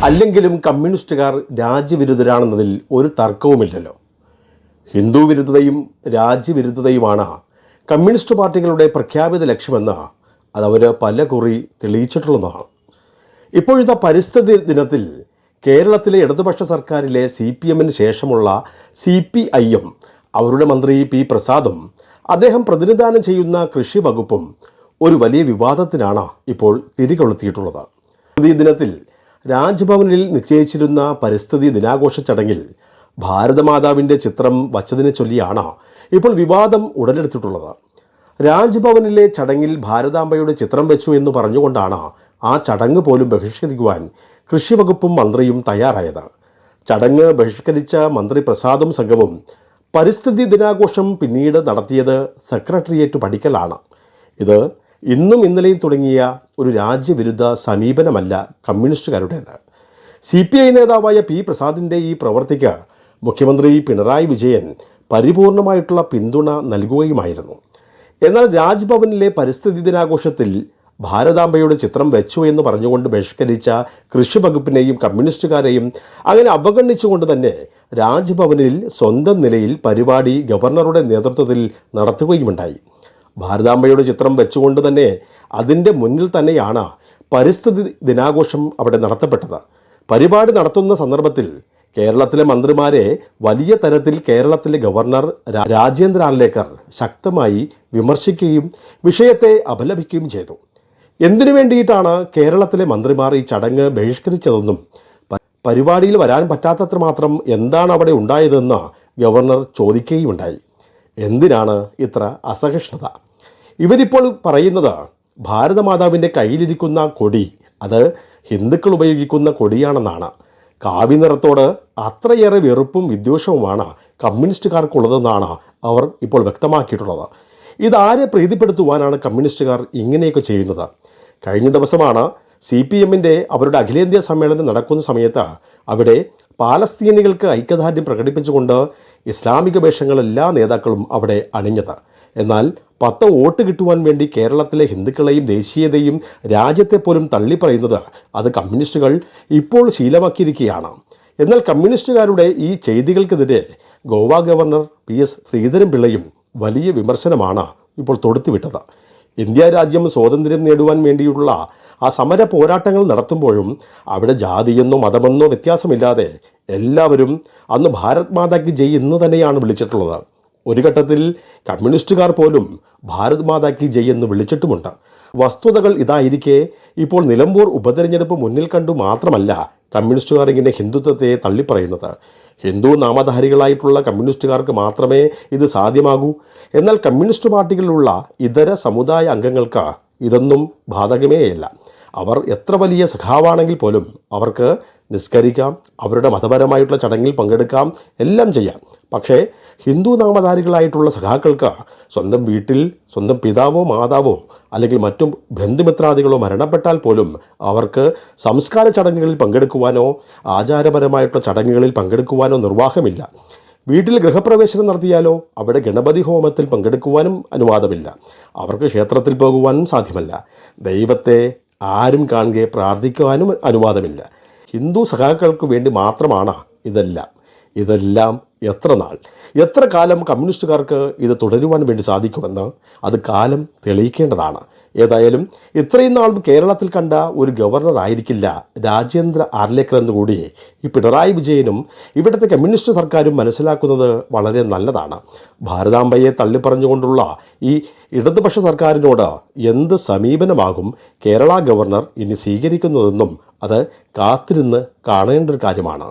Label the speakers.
Speaker 1: അല്ലെങ്കിലും കമ്മ്യൂണിസ്റ്റുകാർ രാജ്യവിരുദ്ധരാണെന്നതിൽ ഒരു തർക്കവുമില്ലല്ലോ. ഹിന്ദു വിരുദ്ധതയും രാജ്യവിരുദ്ധതയുമാണ് കമ്മ്യൂണിസ്റ്റ് പാർട്ടികളുടെ പ്രഖ്യാപിത ലക്ഷ്യമെന്ന് അതവർ പല കുറി തെളിയിച്ചിട്ടുള്ളതാണ്. ഇപ്പോഴത്തെ പരിസ്ഥിതി ദിനത്തിൽ കേരളത്തിലെ ഇടതുപക്ഷ സർക്കാരിലെ CPMന് ശേഷമുള്ള CPIയും അവരുടെ മന്ത്രി P പ്രസാദും അദ്ദേഹം പ്രതിനിധാനം ചെയ്യുന്ന കൃഷി വകുപ്പും ഒരു വലിയ വിവാദത്തിനാണ് ഇപ്പോൾ തിരികൊളുത്തിയിട്ടുള്ളത്. പരിസ്ഥിതി ദിനത്തിൽ രാജ്ഭവനിൽ നിശ്ചയിച്ചിരുന്ന പരിസ്ഥിതി ദിനാഘോഷ ചടങ്ങിൽ ഭാരതമാതാവിൻ്റെ ചിത്രം വച്ചതിനെ ചൊല്ലിയാണ് ഇപ്പോൾ വിവാദം ഉടലെടുത്തിട്ടുള്ളത്. രാജ്ഭവനിലെ ചടങ്ങിൽ ഭാരതാംബയുടെ ചിത്രം വെച്ചു എന്ന് പറഞ്ഞുകൊണ്ടാണ് ആ ചടങ്ങ് പോലും ബഹിഷ്കരിക്കുവാൻ കൃഷി വകുപ്പും മന്ത്രിയും തയ്യാറായത്. ചടങ്ങ് ബഹിഷ്കരിച്ച മന്ത്രി പ്രസാദും സംഘവും പരിസ്ഥിതി ദിനാഘോഷം പിന്നീട് നടത്തിയത് സെക്രട്ടേറിയറ്റ് പടിക്കലാണ്. ഇത് ഇന്നും ഇന്നലെയും തുടങ്ങിയ ഒരു രാജ്യവിരുദ്ധ സമീപനമല്ല കമ്മ്യൂണിസ്റ്റുകാരുടേത്. CPI നേതാവായ P പ്രസാദിൻ്റെ ഈ പ്രവൃത്തിക്ക് മുഖ്യമന്ത്രി പിണറായി വിജയൻ പരിപൂർണമായിട്ടുള്ള പിന്തുണ നൽകുകയുമായിരുന്നു. എന്നാൽ രാജ്ഭവനിലെ പരിസ്ഥിതി ദിനാഘോഷത്തിൽ ഭാരതാംബയുടെ ചിത്രം വെച്ചു എന്ന് പറഞ്ഞുകൊണ്ട് ബഹിഷ്കരിച്ച കൃഷി വകുപ്പിനെയും കമ്മ്യൂണിസ്റ്റുകാരെയും അങ്ങനെ അവഗണിച്ചുകൊണ്ട് തന്നെ രാജ്ഭവനിൽ സ്വന്തം നിലയിൽ പരിപാടി ഗവർണറുടെ നേതൃത്വത്തിൽ നടത്തുകയുമുണ്ടായി. ഭാരതാംബയുടെ ചിത്രം വെച്ചുകൊണ്ട് തന്നെ അതിൻ്റെ മുന്നിൽ തന്നെയാണ് പരിസ്ഥിതി ദിനാഘോഷം അവിടെ നടത്തപ്പെട്ടത്. പരിപാടി നടത്തുന്ന സന്ദർഭത്തിൽ കേരളത്തിലെ മന്ത്രിമാരെ വലിയ തരത്തിൽ കേരളത്തിലെ ഗവർണർ രാജേന്ദ്ര ആർലേക്കർ ശക്തമായി വിമർശിക്കുകയും വിഷയത്തെ അപലപിക്കുകയും ചെയ്തു. എന്തിനു വേണ്ടിയിട്ടാണ് കേരളത്തിലെ മന്ത്രിമാർ ഈ ചടങ്ങ് ബഹിഷ്കരിച്ചതെന്നും പരിപാടിയിൽ വരാൻ പറ്റാത്തത്ര മാത്രം എന്താണ് അവിടെ ഉണ്ടായതെന്ന് ഗവർണർ ചോദിക്കുകയുമുണ്ടായി. എന്തിനാണ് ഇത്ര അസഹിഷ്ണുത? ഇവരിപ്പോൾ പറയുന്നത് ഭാരതമാതാവിൻ്റെ കയ്യിലിരിക്കുന്ന കൊടി അത് ഹിന്ദുക്കൾ ഉപയോഗിക്കുന്ന കൊടിയാണെന്നാണ്. കാവി നിറത്തോട് അത്രയേറെ വെറുപ്പും വിദ്വേഷവുമാണ് കമ്മ്യൂണിസ്റ്റുകാർക്കുള്ളതെന്നാണ് അവർ ഇപ്പോൾ വ്യക്തമാക്കിയിട്ടുള്ളത്. ഇതാരെ പ്രീതിപ്പെടുത്തുവാനാണ് കമ്മ്യൂണിസ്റ്റുകാർ ഇങ്ങനെയൊക്കെ ചെയ്യുന്നത്? കഴിഞ്ഞ ദിവസമാണ് CPMൻ്റെ അവരുടെ അഖിലേന്ത്യാ സമ്മേളനം നടക്കുന്ന സമയത്ത് അവിടെ പാലസ്തീനികൾക്ക് ഐക്യദാർഢ്യം പ്രകടിപ്പിച്ചുകൊണ്ട് ഇസ്ലാമിക വേഷങ്ങൾ എല്ലാ നേതാക്കളും അവിടെ അണിഞ്ഞത്. എന്നാൽ 10 വോട്ട് കിട്ടുവാൻ വേണ്ടി കേരളത്തിലെ ഹിന്ദുക്കളെയും ദേശീയതയും രാജ്യത്തെ പോലും തള്ളിപ്പറയുന്നത് അത് കമ്മ്യൂണിസ്റ്റുകൾ ഇപ്പോൾ ശീലമാക്കിയിരിക്കുകയാണ്. എന്നാൽ കമ്മ്യൂണിസ്റ്റുകാരുടെ ഈ ചെയ്തികൾക്കെതിരെ ഗോവ ഗവർണർ PS ശ്രീധരൻപിള്ളയും വലിയ വിമർശനമാണ് ഇപ്പോൾ തൊടുത്തുവിട്ടത്. ഇന്ത്യ രാജ്യം സ്വാതന്ത്ര്യം നേടുവാൻ വേണ്ടിയുള്ള ആ സമര പോരാട്ടങ്ങൾ നടത്തുമ്പോഴും അവിടെ ജാതിയെന്നോ മതമെന്നോ വ്യത്യാസമില്ലാതെ എല്ലാവരും അന്ന് ഭാരത് മാതാക്ക് ജയ് എന്ന് തന്നെയാണ് വിളിച്ചിട്ടുള്ളത്. ഒരു ഘട്ടത്തിൽ കമ്മ്യൂണിസ്റ്റുകാർ പോലും ഭാരത് മാതാക്ക് ജയ് എന്ന് വിളിച്ചിട്ടുമുണ്ട്. വസ്തുതകൾ ഇതായിരിക്കെ ഇപ്പോൾ നിലമ്പൂർ ഉപതെരഞ്ഞെടുപ്പ് മുന്നിൽ കണ്ടു മാത്രമല്ല കമ്മ്യൂണിസ്റ്റുകാർ ഇങ്ങനെ ഹിന്ദുത്വത്തെ തള്ളിപ്പറയുന്നത്. ഹിന്ദു നാമധാരികളായിട്ടുള്ള കമ്മ്യൂണിസ്റ്റുകാർക്ക് മാത്രമേ ഇത് സാധ്യമാകൂ. എന്നാൽ കമ്മ്യൂണിസ്റ്റ് പാർട്ടികളിലുള്ള ഇതര സമുദായ അംഗങ്ങൾക്ക് ഇതൊന്നും ബാധകമേയല്ല. അവർ എത്ര വലിയ സഖാവാണെങ്കിൽ പോലും അവർക്ക് നിസ്കരിക്കാം, അവരുടെ മതപരമായിട്ടുള്ള ചടങ്ങിൽ പങ്കെടുക്കാം, എല്ലാം ചെയ്യാം. പക്ഷേ ഹിന്ദു നാമധാരികളായിട്ടുള്ള സഖാക്കൾക്ക് സ്വന്തം വീട്ടിൽ സ്വന്തം പിതാവോ മാതാവോ അല്ലെങ്കിൽ മറ്റു ബന്ധുമിത്രാദികളോ മരണപ്പെട്ടാൽ പോലും അവർക്ക് സംസ്കാര ചടങ്ങുകളിൽ പങ്കെടുക്കുവാനോ ആചാരപരമായിട്ടുള്ള ചടങ്ങുകളിൽ പങ്കെടുക്കുവാനോ നിർവാഹമില്ല. വീട്ടിൽ ഗൃഹപ്രവേശനം നടത്തിയാലോ അവിടെ ഗണപതി ഹോമത്തിൽ പങ്കെടുക്കുവാനും അനുവാദമില്ല. അവർക്ക് ക്ഷേത്രത്തിൽ പോകുവാനും സാധ്യമല്ല. ദൈവത്തെ ആരും കാണുകയെ പ്രാർത്ഥിക്കുവാനും അനുവാദമില്ല. ഹിന്ദു സഖാക്കൾക്ക് വേണ്ടി മാത്രമാണ് ഇതെല്ലാം എത്ര നാൾ എത്ര കാലം കമ്മ്യൂണിസ്റ്റുകാർക്ക് ഇത് തുടരുവാൻ വേണ്ടി സാധിക്കുമെന്ന് അത് കാലം തെളിയിക്കേണ്ടതാണ്. ഏതായാലും ഇത്രയും നാളും കേരളത്തിൽ കണ്ട ഒരു ഗവർണർ ആയിരിക്കില്ല രാജേന്ദ്ര ആർലേക്കർ എന്നുകൂടി ഈ പിണറായി വിജയനും ഇവിടുത്തെ കമ്മ്യൂണിസ്റ്റ് സർക്കാരും മനസ്സിലാക്കുന്നത് വളരെ നല്ലതാണ്. ഭാരതാംബയെ തള്ളിപ്പറഞ്ഞുകൊണ്ടുള്ള ഈ ഇടതുപക്ഷ സർക്കാരിനോട് എന്ത് സമീപനമാകും കേരള ഗവർണർ ഇനി സ്വീകരിക്കുന്നതെന്നും അത് കാത്തിരുന്ന് കാണേണ്ട ഒരു കാര്യമാണ്.